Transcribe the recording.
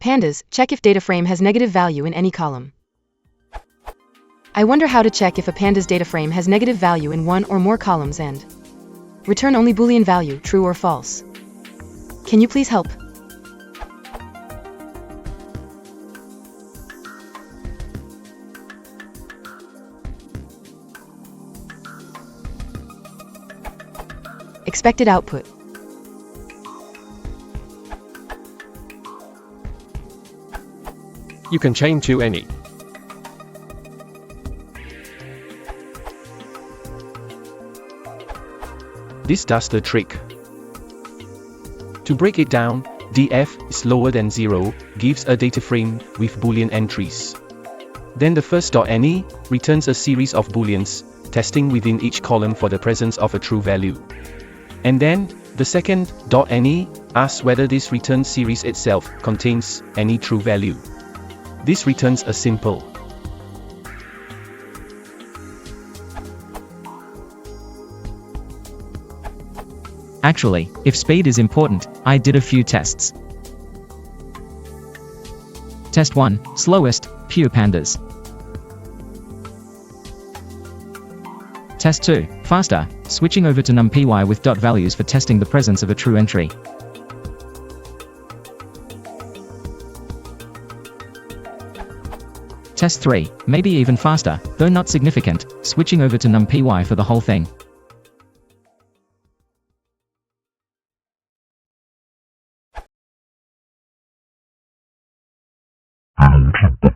Pandas, check if Dataframe has negative value in any column. I wonder how to check if a Pandas Dataframe has negative value in one or more columns and return only Boolean value, true or false. Can you please help? Expected output. You can change to any. This does the trick. To break it down, df is lower than 0, gives a data frame with Boolean entries. Then the first .any returns a series of Booleans, testing within each column for the presence of a true value. And then, the second .any asks whether this return series itself contains any true value. This returns a simple Actually, if speed is important, I did a few tests. Test 1, slowest, pure Pandas. Test 2, faster, switching over to numpy with dot values for testing the presence of a true entry. Test 3, maybe even faster, though not significant, switching over to numpy for the whole thing. In a little bit,